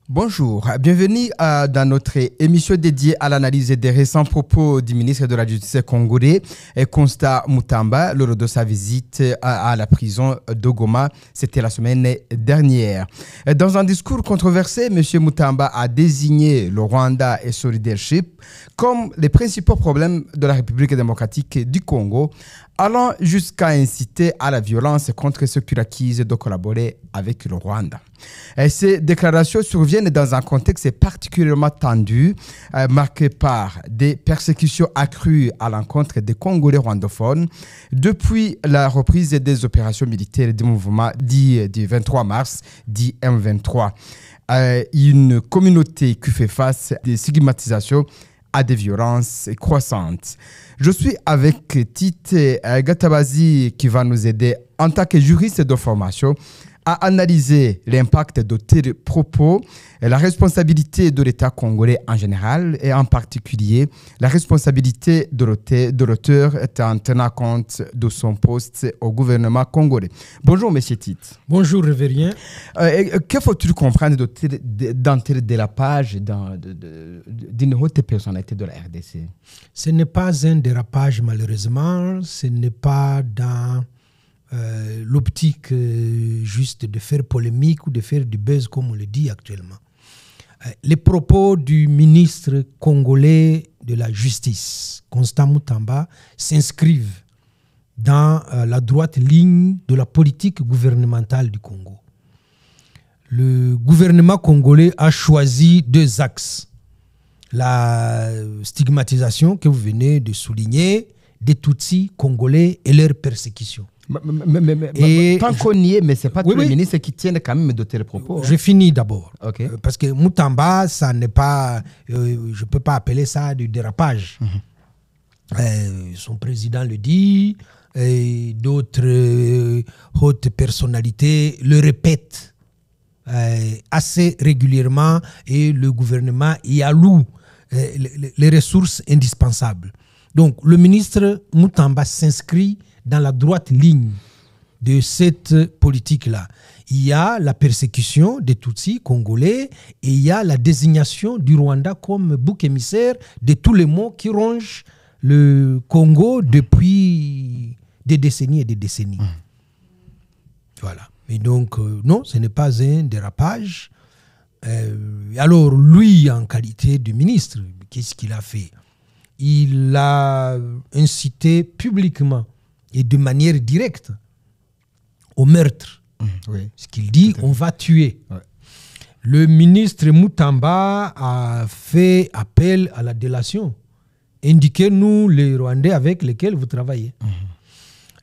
Bonjour, bienvenue dans notre émission dédiée à l'analyse des récents propos du ministre de la Justice congolais, Constant Mutamba, lors de sa visite à la prison de Goma. C'était la semaine dernière. Dans un discours controversé, M. Mutamba a désigné le Rwanda et son leadership comme les principaux problèmes de la République démocratique du Congo, allant jusqu'à inciter à la violence contre ceux qui l'accusent de collaborer avec le Rwanda. Ces déclarations surviennent dans un contexte particulièrement tendu, marqué par des persécutions accrues à l'encontre des Congolais rwandophones depuis la reprise des opérations militaires du mouvement dit du 23 mars, dit M23. Une communauté qui fait face à des stigmatisations, à des violences croissantes. Je suis avec Tite Gatabazi qui va nous aider en tant que juriste de formation à analyser l'impact de tels propos, la responsabilité de l'État congolais en général et en particulier la responsabilité de l'auteur en tenant compte de son poste au gouvernement congolais. Bonjour, monsieur Tite. Bonjour, Révérien. Que faut-il comprendre dans tel dérapage d'une haute personnalité de la RDC? Ce n'est pas un dérapage, malheureusement. Ce n'est pas dans l'optique juste de faire polémique ou de faire du buzz, comme on le dit actuellement. Les propos du ministre congolais de la Justice, Constant Mutamba, s'inscrivent dans la droite ligne de la politique gouvernementale du Congo. Le gouvernement congolais a choisi deux axes. La stigmatisation que vous venez de souligner des Tutsis congolais et leur persécution. Tant qu'on y est, mais ce n'est pas tous les ministres qui tiennent quand même de tels propos. Je finis d'abord. Okay. Parce que Mutamba, ça n'est pas, je ne peux pas appeler ça du dérapage. Son président le dit, d'autres hautes personnalités le répètent assez régulièrement et le gouvernement y alloue les ressources indispensables. Donc, le ministre Mutamba s'inscrit dans la droite ligne de cette politique-là. Il y a la persécution des Tutsis congolais et il y a la désignation du Rwanda comme bouc émissaire de tous les maux qui rongent le Congo depuis des décennies et des décennies. Voilà. Et donc, non, ce n'est pas un dérapage. Alors, lui, en qualité de ministre, qu'est-ce qu'il a fait? Il a incité publiquement et de manière directe au meurtre. Ce qu'il dit, on va tuer. Le ministre Mutamba a fait appel à la délation. Indiquez-nous les Rwandais avec lesquels vous travaillez.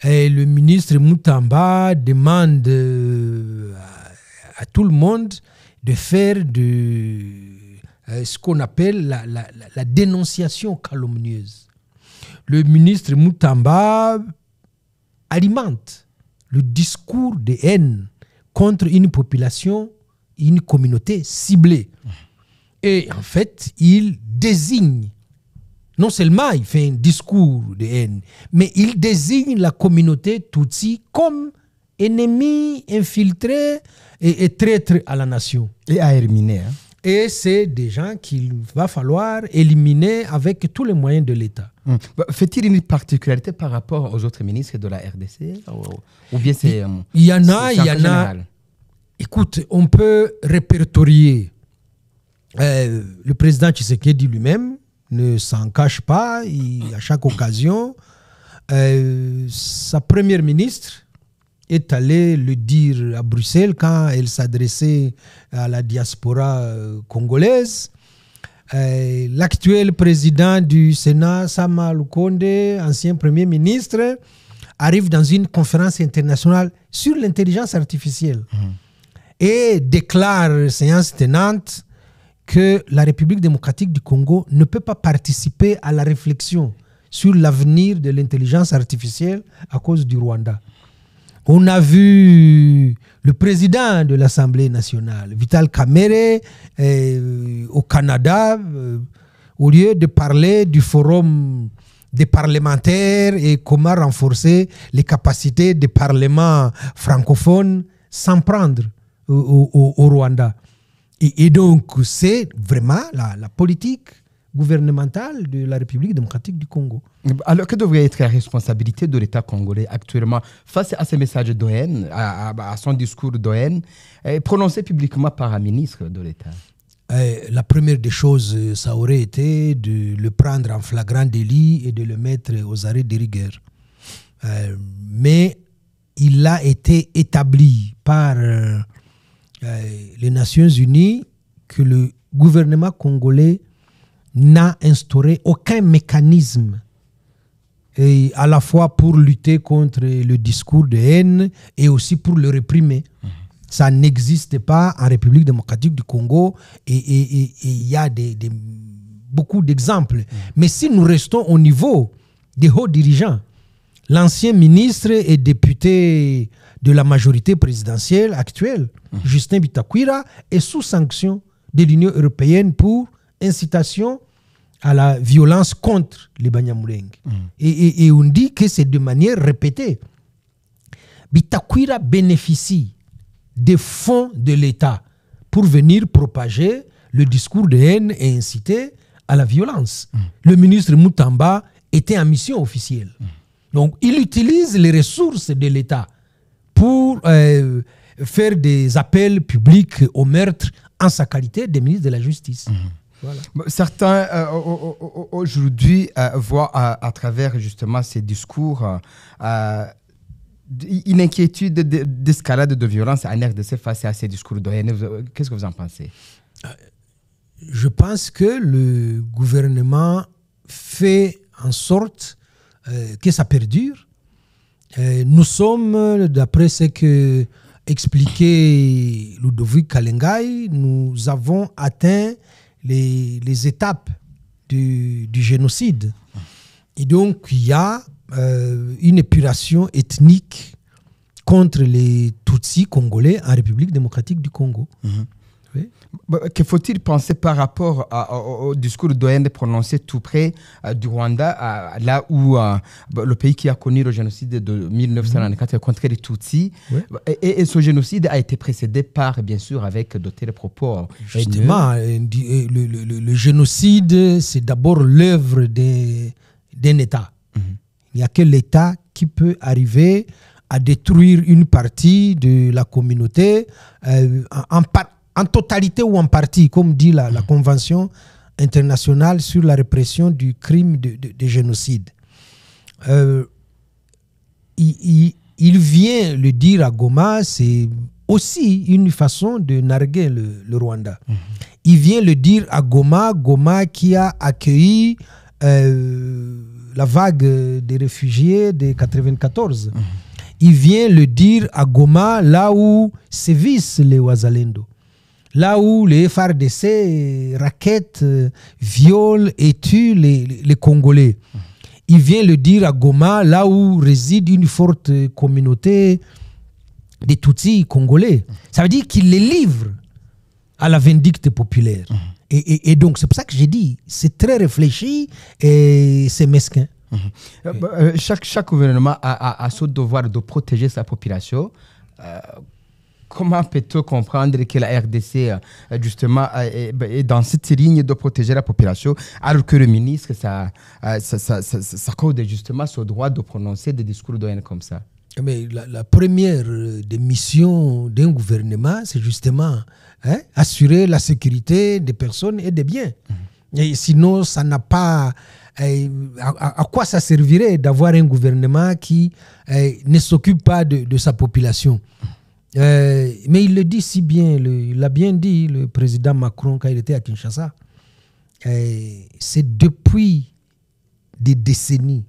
Et le ministre Mutamba demande à tout le monde de faire ce qu'on appelle la dénonciation calomnieuse. Le ministre Mutamba alimente le discours de haine contre une population, une communauté ciblée. Et en fait, il désigne, non seulement il fait un discours de haine, mais il désigne la communauté Tutsi comme ennemi infiltré et traître à la nation. Et à éliminer. Et c'est des gens qu'il va falloir éliminer avec tous les moyens de l'État. Fait-il une particularité par rapport aux autres ministres de la RDC ou bien c'est il y en a. Écoute, on peut répertorier. Le président Tshisekedi lui-même ne s'en cache pas. À chaque occasion, sa première ministre est allée le dire à Bruxelles quand elle s'adressait à la diaspora congolaise. L'actuel président du Sénat, Sama Lukonde, ancien premier ministre, arrive dans une conférence internationale sur l'intelligence artificielle et déclare, séance tenante, que la République démocratique du Congo ne peut pas participer à la réflexion sur l'avenir de l'intelligence artificielle à cause du Rwanda. On a vu le président de l'Assemblée nationale, Vital Kamerhe, au Canada, au lieu de parler du forum des parlementaires et comment renforcer les capacités des parlements francophones, s'en prendre au Rwanda. Et donc, c'est vraiment la politique gouvernementale de la République démocratique du Congo. Alors, que devrait être la responsabilité de l'État congolais actuellement face à ces messages de haine, à son discours de haine, prononcé publiquement par un ministre de l'État? La première des choses, ça aurait été de le prendre en flagrant délit et de le mettre aux arrêts de rigueur. Mais il a été établi par les Nations Unies que le gouvernement congolais n'a instauré aucun mécanisme et à la fois pour lutter contre le discours de haine et aussi pour le réprimer. Ça n'existe pas en République démocratique du Congo et il y a beaucoup d'exemples. Mais si nous restons au niveau des hauts dirigeants, l'ancien ministre et député de la majorité présidentielle actuelle, Justin Bitakwira, est sous sanction de l'Union européenne pour incitation à la violence contre les Banyamulenge. Et on dit que c'est de manière répétée. Bitakwira bénéficie des fonds de l'État pour venir propager le discours de haine et inciter à la violence. Le ministre Mutamba était en mission officielle. Donc, il utilise les ressources de l'État pour faire des appels publics au meurtre en sa qualité de ministre de la Justice. Voilà. Certains aujourd'hui voient à travers justement ces discours une inquiétude d'escalade de violence en RDC face à ces discours de haine. Qu'est-ce que vous en pensez? Je pense que le gouvernement fait en sorte que ça perdure. Nous sommes, d'après ce que expliquait Ludovic Kalengai, nous avons atteint les étapes du génocide. Et donc, il y a une épuration ethnique contre les Tutsis congolais en République démocratique du Congo. Oui. Que faut-il penser par rapport au discours de haine prononcé tout près du Rwanda, là où le pays qui a connu le génocide de 1994 contre les Tutsis, et ce génocide a été précédé par, bien sûr, avec d'autres propos. Justement, le génocide, c'est d'abord l'œuvre d'un État. Il n'y a que l'État qui peut arriver à détruire une partie de la communauté en totalité ou en partie, comme dit la Convention internationale sur la répression du crime de génocide. Il vient le dire à Goma, c'est aussi une façon de narguer le Rwanda. Il vient le dire à Goma qui a accueilli la vague des réfugiés de 1994. Il vient le dire à Goma, là où sévissent les Wazalendo. Là où les FARDC raquettent, violent et tuent les Congolais. Il vient le dire à Goma, là où réside une forte communauté des Tutsis congolais. Ça veut dire qu'il les livre à la vindicte populaire. Et donc, c'est pour ça que j'ai dit, c'est très réfléchi et c'est mesquin. Chaque gouvernement a ce devoir de protéger sa population. Comment peut-on comprendre que la RDC, justement, est dans cette ligne de protéger la population, alors que le ministre, ça accorde justement ce droit de prononcer des discours de haine comme ça? Mais la première des missions d'un gouvernement, c'est justement assurer la sécurité des personnes et des biens. Et sinon, ça n'a pas... à quoi ça servirait d'avoir un gouvernement qui ne s'occupe pas de sa population? Mais il le dit si bien, il l'a bien dit, le président Macron, quand il était à Kinshasa. C'est depuis des décennies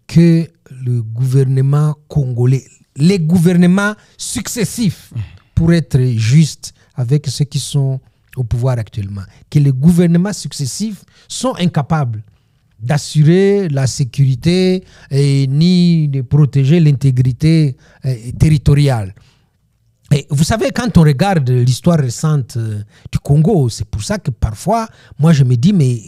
que le gouvernement congolais, les gouvernements successifs, pour être juste avec ceux qui sont au pouvoir actuellement, que les gouvernements successifs sont incapables d'assurer la sécurité ni de protéger l'intégrité territoriale. Et vous savez, quand on regarde l'histoire récente du Congo, c'est pour ça que parfois, moi je me dis, mais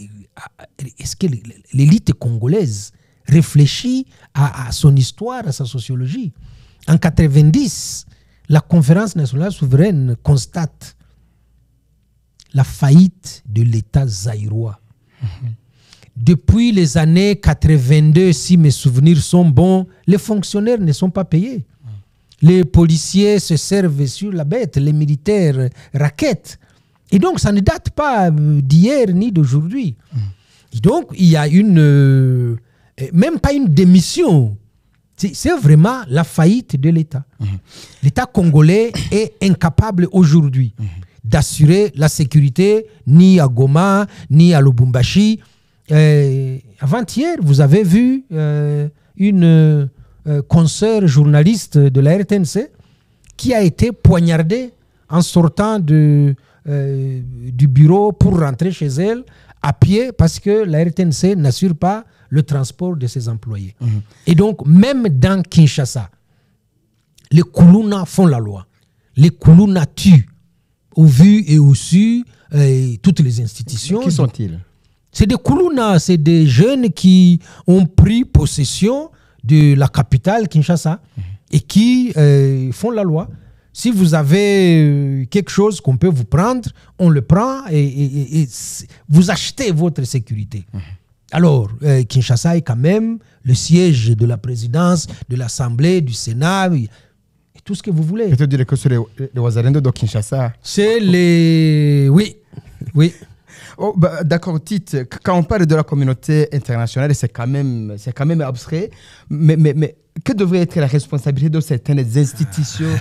est-ce que l'élite congolaise réfléchit à son histoire, à sa sociologie? En 1990, la Conférence nationale souveraine constate la faillite de l'État zaïrois. Depuis les années 82, si mes souvenirs sont bons, les fonctionnaires ne sont pas payés. Les policiers se servent sur la bête, les militaires raquettent. Et donc, ça ne date pas d'hier ni d'aujourd'hui. Et donc, il y a même pas une démission. C'est vraiment la faillite de l'État. L'État congolais est incapable aujourd'hui d'assurer la sécurité ni à Goma, ni à Lubumbashi. Avant-hier, vous avez vu une consoeur journaliste de la RTNC qui a été poignardée en sortant du bureau pour rentrer chez elle à pied parce que la RTNC n'assure pas le transport de ses employés. Et donc, même dans Kinshasa, les Kuluna font la loi. Les Kuluna tuent au vu et au su toutes les institutions. Qui sont-ils? C'est des Kuluna, c'est des jeunes qui ont pris possession de la capitale, Kinshasa, et qui font la loi. Si vous avez quelque chose qu'on peut vous prendre, on le prend et vous achetez votre sécurité. Alors, Kinshasa est quand même le siège de la présidence, de l'Assemblée, du Sénat, et tout ce que vous voulez. Peut-être dire que c'est les Wazalendo de Kinshasa. C'est les... Oui, oui. Oh, bah, d'accord, Tite, quand on parle de la communauté internationale, c'est quand même abstrait, mais que devrait être la responsabilité de certaines institutions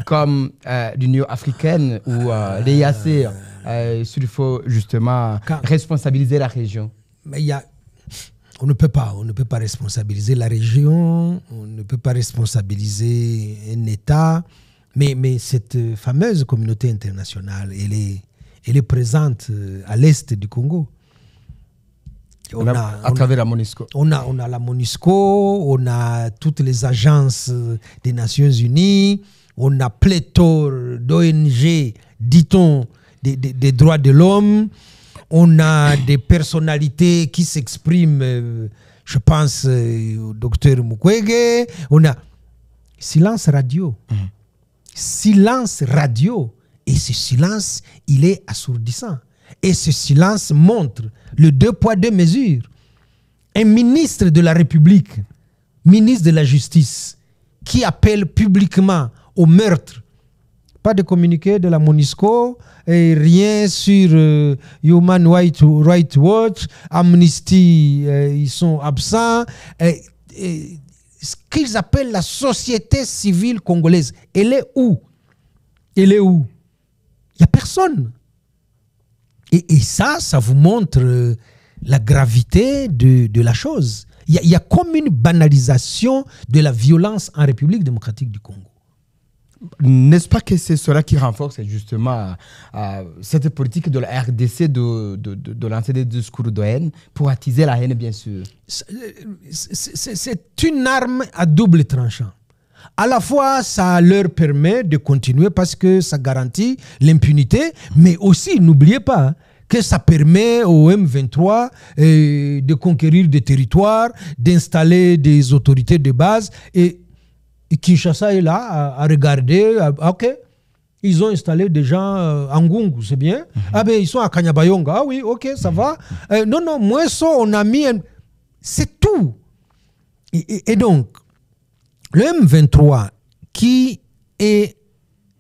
comme l'Union africaine ou l'EAC s'il faut justement responsabiliser la région? Mais on ne peut pas responsabiliser la région, on ne peut pas responsabiliser un État, mais cette fameuse communauté internationale, elle est présente à l'est du Congo. À travers la MONUSCO. On a la MONUSCO, on a toutes les agences des Nations Unies, on a pléthore d'ONG, dit-on, des droits de l'homme. On a des personnalités qui s'expriment, je pense au docteur Mukwege. On a silence radio. Silence radio. Et ce silence, il est assourdissant. Et ce silence montre le 2 poids 2 mesures. Un ministre de la République, ministre de la Justice, qui appelle publiquement au meurtre, pas de communiqué de la MONUSCO, et rien sur Human Rights Watch, Amnesty, ils sont absents. Ce qu'ils appellent la société civile congolaise, elle est où? Elle est où? Il n'y a personne. Et ça vous montre la gravité de la chose. Il y a comme une banalisation de la violence en République démocratique du Congo. N'est-ce pas que c'est cela qui renforce justement cette politique de la RDC de lancer des discours de haine pour attiser la haine, bien sûr? C'est une arme à double tranchant. À la fois, ça leur permet de continuer parce que ça garantit l'impunité, mais aussi, n'oubliez pas, que ça permet au M23 de conquérir des territoires, d'installer des autorités de base. Et Kinshasa est là à regarder. Ok, ils ont installé des gens en Ngungu, c'est bien. Ah ben, ils sont à Kanyabayonga. Ah oui, ok, ça va. Non, moi, ça, on a mis... C'est tout. Et donc, le M23, qui est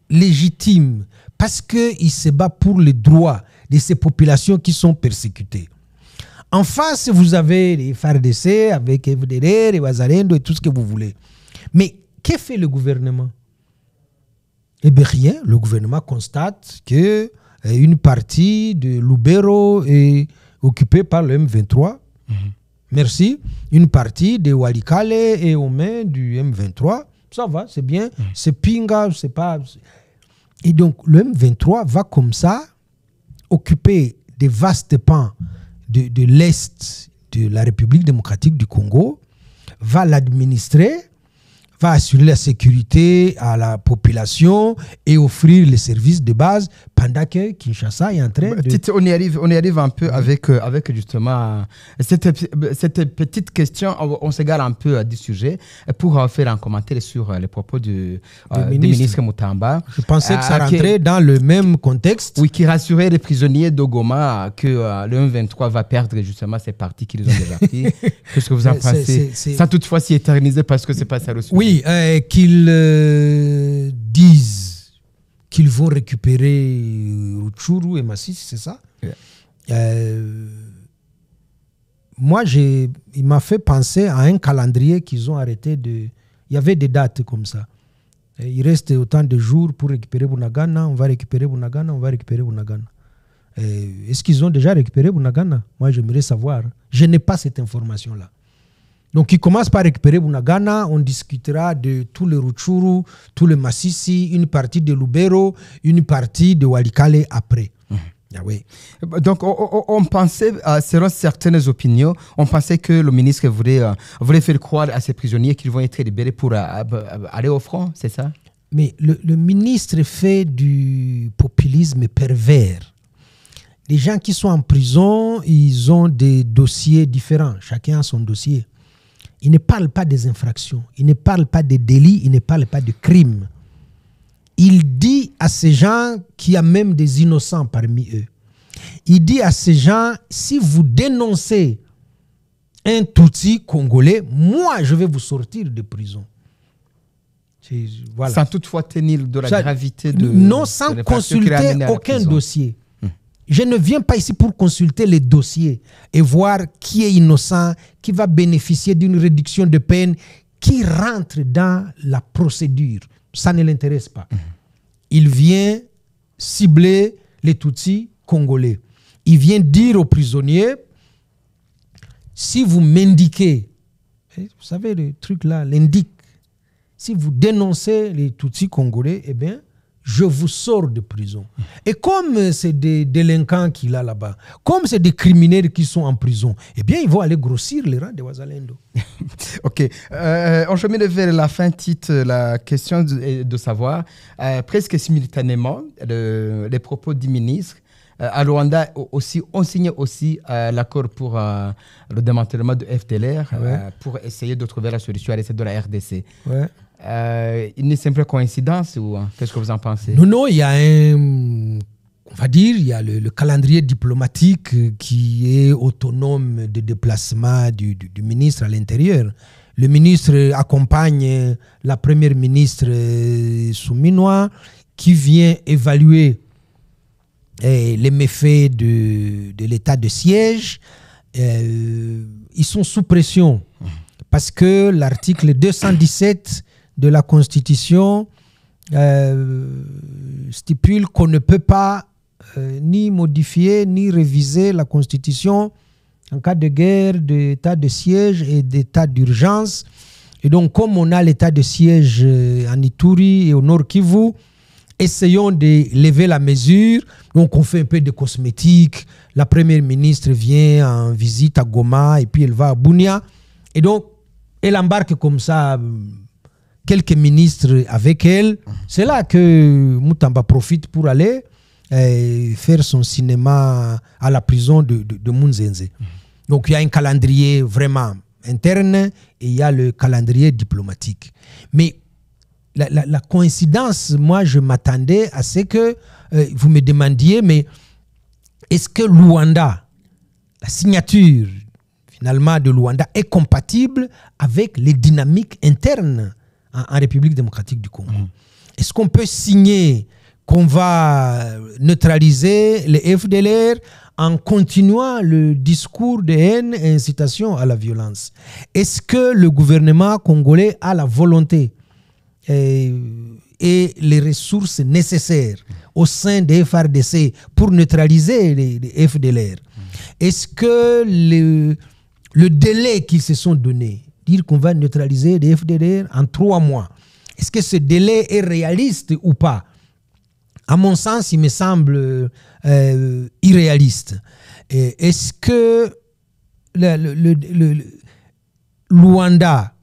légitime parce qu'il se bat pour les droits de ces populations qui sont persécutées. En face, vous avez les FARDC avec FDR, les Wazalendo et tout ce que vous voulez. Mais que fait le gouvernement? Eh bien, rien. Le gouvernement constate qu'une partie de Lubero est occupée par le M23. Merci. Une partie de Walikale est aux mains du M23. Ça va, c'est bien. C'est Pinga, c'est pas... Et donc, le M23 va comme ça occuper des vastes pans de l'Est de la République démocratique du Congo, va l'administrer, va assurer la sécurité à la population et offrir les services de base pendant que Kinshasa est en train de... On y arrive un peu avec justement cette petite question. On s'égare un peu du sujet pour faire un commentaire sur les propos du ministre Mutamba. Je pensais que ça rentrait dans le même contexte. Oui, qui rassurait les prisonniers de Goma que le M23 va perdre justement ces parties qu'ils ont déjà pris. Qu'est-ce que vous en pensez? Sans toutefois s'y éterniser parce que c'est pas ça le sujet. Oui, qu'ils disent qu'ils vont récupérer Rutshuru et Masisi, c'est ça? Yeah. Moi, il m'a fait penser à un calendrier qu'ils ont arrêté de... Il y avait des dates comme ça. Il reste autant de jours pour récupérer Bunagana, on va récupérer Bunagana, on va récupérer Bunagana. Est-ce qu'ils ont déjà récupéré Bunagana? Moi, j'aimerais savoir. Je n'ai pas cette information-là. Donc, ils commencent par récupérer Bunagana, on discutera de tout le Rutshuru, tout le Masisi, une partie de Lubero, une partie de Walikale après. Ah oui. Donc, on pensait, selon certaines opinions, on pensait que le ministre voulait faire croire à ces prisonniers qu'ils vont être libérés pour aller au front, c'est ça? Mais le ministre fait du populisme pervers. Les gens qui sont en prison, ils ont des dossiers différents. Chacun a son dossier. Il ne parle pas des infractions, il ne parle pas des délits, il ne parle pas de crimes. Il dit à ces gens qu'il y a même des innocents parmi eux. Il dit à ces gens, si vous dénoncez un Tutsi congolais, moi je vais vous sortir de prison. Voilà. Sans toutefois tenir de la gravité de... Non, sans consulter aucun dossier. Je ne viens pas ici pour consulter les dossiers et voir qui est innocent, qui va bénéficier d'une réduction de peine, qui rentre dans la procédure. Ça ne l'intéresse pas. Il vient cibler les Tutsis congolais. Il vient dire aux prisonniers, si vous m'indiquez, vous savez le truc là, l'indique, si vous dénoncez les Tutsis congolais, eh bien, je vous sors de prison. Et comme c'est des délinquants qu'il a là-bas, comme c'est des criminels qui sont en prison, eh bien, ils vont aller grossir les rangs de Wazalendo. Ok. On chemine vers la fin, titre, la question de savoir, presque simultanément, les propos du ministre. À Rwanda, aussi, on signe aussi l'accord pour le démantèlement de FDLR pour essayer de trouver la solution à l'essai de la RDC. Ouais. Une simple coïncidence ou qu'est-ce que vous en pensez? Non, il y a on va dire, il y a le calendrier diplomatique qui est autonome de déplacement du ministre à l'intérieur. Le ministre accompagne la première ministre Souminois qui vient évaluer les méfaits de l'état de siège. Ils sont sous pression parce que l'article 217 de la Constitution stipule qu'on ne peut pas ni modifier ni réviser la Constitution en cas de guerre, d'état de siège et d'état d'urgence. Et donc, comme on a l'état de siège en Ituri et au Nord Kivu, essayons de lever la mesure. Donc, on fait un peu de cosmétique. La première ministre vient en visite à Goma et puis elle va à Bunia. Et donc, elle embarque comme ça quelques ministres avec elle. C'est là que Mutamba profite pour aller faire son cinéma à la prison de Munzenze. Donc, il y a un calendrier vraiment interne et il y a le calendrier diplomatique. Mais la coïncidence, moi, je m'attendais à ce que vous me demandiez, mais est-ce que Luanda, la signature finalement de Luanda, est compatible avec les dynamiques internes en République démocratique du Congo? Est-ce qu'on peut signer qu'on va neutraliser les FDLR en continuant le discours de haine et incitation à la violence? Est-ce que le gouvernement congolais a la volonté et les ressources nécessaires au sein des FARDC pour neutraliser les FDLR? Est-ce que le délai qu'ils se sont donnés, dire qu'on va neutraliser les FDLR en 3 mois, est-ce que ce délai est réaliste ou pas? À mon sens, il me semble irréaliste. Est-ce que le Luanda,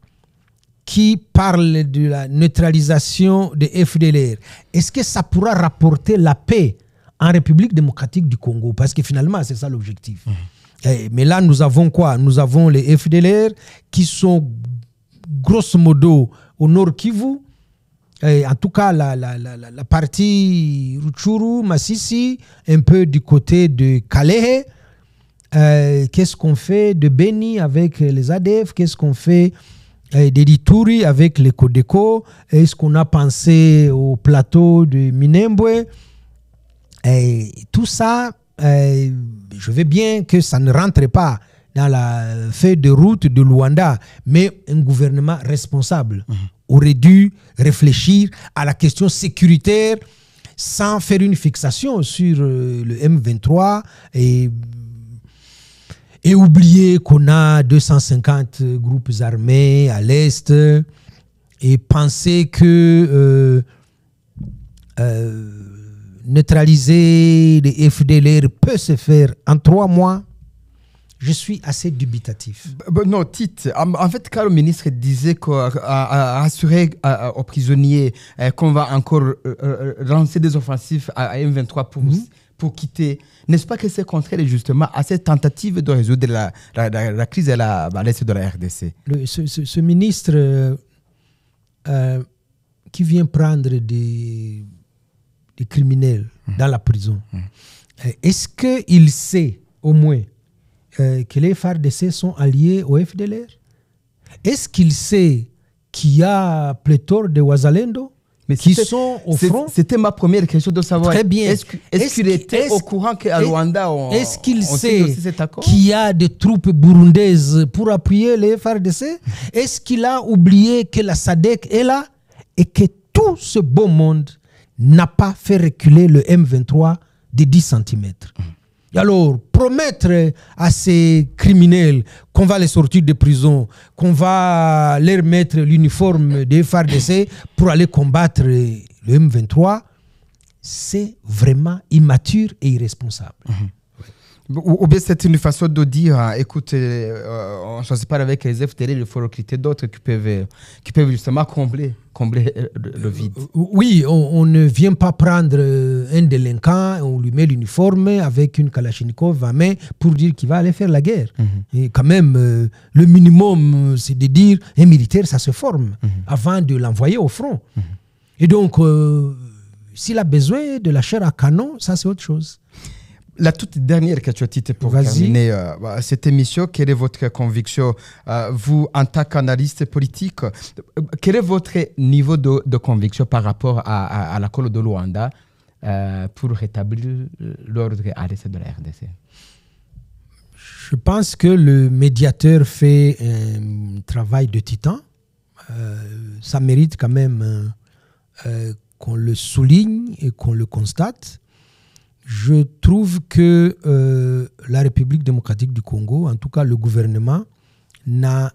qui parle de la neutralisation des FDLR, est-ce que ça pourra rapporter la paix en République démocratique du Congo, parce que finalement, c'est ça l'objectif. Mais là, nous avons quoi? Nous avons les FDLR qui sont grosso modo au Nord Kivu. En tout cas, la partie Rutshuru, Masisi, un peu du côté de Kalehe. Qu'est-ce qu'on fait de Beni avec les ADF? Qu'est-ce qu'on fait d'Ituri avec les Codeco? Est-ce qu'on a pensé au plateau de Minembwe? Tout ça, je veux bien que ça ne rentre pas dans la feuille de route de Luanda, mais un gouvernement responsable aurait dû réfléchir à la question sécuritaire sans faire une fixation sur le M23 et oublier qu'on a 250 groupes armés à l'Est et penser que neutraliser les FDLR peut se faire en 3 mois. Je suis assez dubitatif. Non, Tite, en fait, quand le ministre disait rassurer aux prisonniers qu'on va encore lancer des offensives à M23 pour quitter, n'est-ce pas que c'est contraire justement à cette tentative de résoudre la crise à l'est de la RDC? Ce ministre qui vient prendre des criminels dans la prison, est-ce qu'il sait au moins que les FARDC sont alliés au FDLR? Est-ce qu'il sait qu'il y a pléthore de Wazalendo qui sont au front? C'était ma première question de savoir. Très bien. Est-ce qu'il était au courant qu'à Rwanda, est-ce qu'il sait qu'il y a des troupes burundaises pour appuyer les FARDC? Est-ce qu'il a oublié que la SADC est là et que tout ce beau monde n'a pas fait reculer le M23 de 10 cm? Alors, promettre à ces criminels qu'on va les sortir de prison, qu'on va leur mettre l'uniforme des FARDC pour aller combattre le M23, c'est vraiment immature et irresponsable. Ou bien c'est une façon de dire, écoute, on ne choisit pas avec les FDL, il faut recruter d'autres qui peuvent justement combler le vide. Oui, on ne vient pas prendre un délinquant, on lui met l'uniforme avec une Kalachnikov à main pour dire qu'il va aller faire la guerre. Et quand même, le minimum, c'est de dire un militaire, ça se forme avant de l'envoyer au front. Et donc, s'il a besoin de la chair à canon, ça c'est autre chose. La toute dernière question, Tite, pour terminer cette émission, quelle est votre conviction, vous, en tant qu'analyste politique, quel est votre niveau de conviction par rapport à l'accord de Luanda pour rétablir l'ordre à l'est de la RDC? Je pense que le médiateur fait un travail de titan. Ça mérite quand même qu'on le souligne et qu'on le constate. Je trouve que la République démocratique du Congo, en tout cas le gouvernement, n'a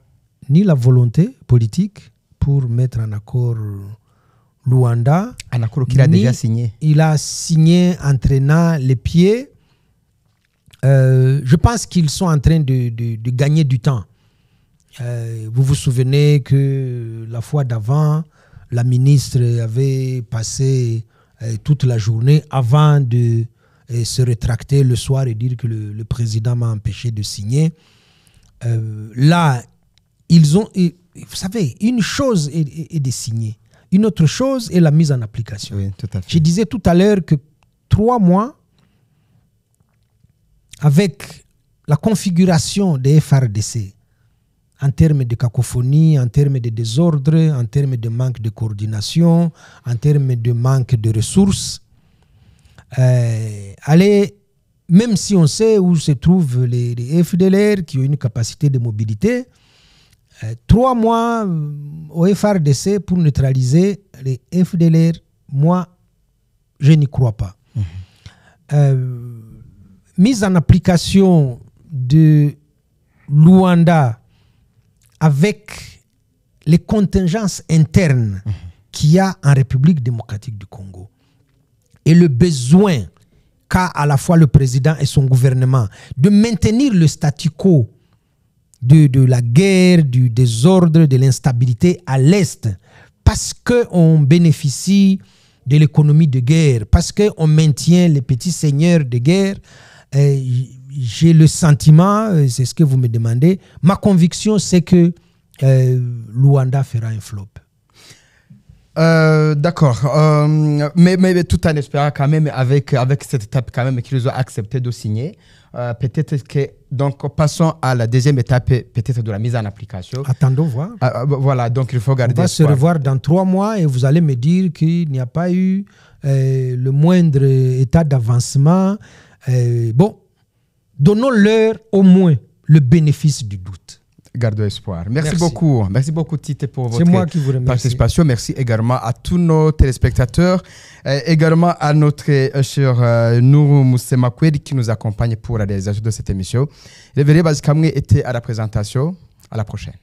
ni la volonté politique pour mettre en accord Luanda. Un accord qu'il a déjà signé. Il a signé entraînant les pieds. Je pense qu'ils sont en train de gagner du temps. Vous vous souvenez que la fois d'avant, la ministre avait passé toute la journée avant de se rétracter le soir et dire que le président m'a empêché de signer. Là, ils ont... Vous savez, une chose est de signer. Une autre chose est la mise en application. Oui, tout à fait. Je disais tout à l'heure que 3 mois, avec la configuration des FARDC, en termes de cacophonie, en termes de désordre, en termes de manque de coordination, en termes de manque de ressources, même si on sait où se trouvent les FDLR qui ont une capacité de mobilité, 3 mois au FARDC pour neutraliser les FDLR, moi, je n'y crois pas. Mise en application de Luanda avec les contingences internes qu'il y a en République démocratique du Congo et le besoin qu'a à la fois le président et son gouvernement de maintenir le statu quo de la guerre, du désordre, de l'instabilité à l'Est, parce qu'on bénéficie de l'économie de guerre, parce qu'on maintient les petits seigneurs de guerre. J'ai le sentiment, c'est ce que vous me demandez, ma conviction c'est que Luanda fera un flop. D'accord, mais tout en espérant quand même avec cette étape quand même qu'ils ont accepté de signer, peut-être que donc passons à la deuxième étape peut-être de la mise en application. Attendons voir. Voilà, donc il faut garder. On va se revoir dans 3 mois et vous allez me dire qu'il n'y a pas eu le moindre état d'avancement. Bon, donnons-leur au moins le bénéfice du doute. Gardons espoir. Merci beaucoup. Merci beaucoup, Tite, pour votre participation. Merci également à tous nos téléspectateurs, également à notre cher Nourou Moussemakwedi qui nous accompagne pour la réalisation de cette émission. Le Veré Bazikamwe était à la présentation. À la prochaine.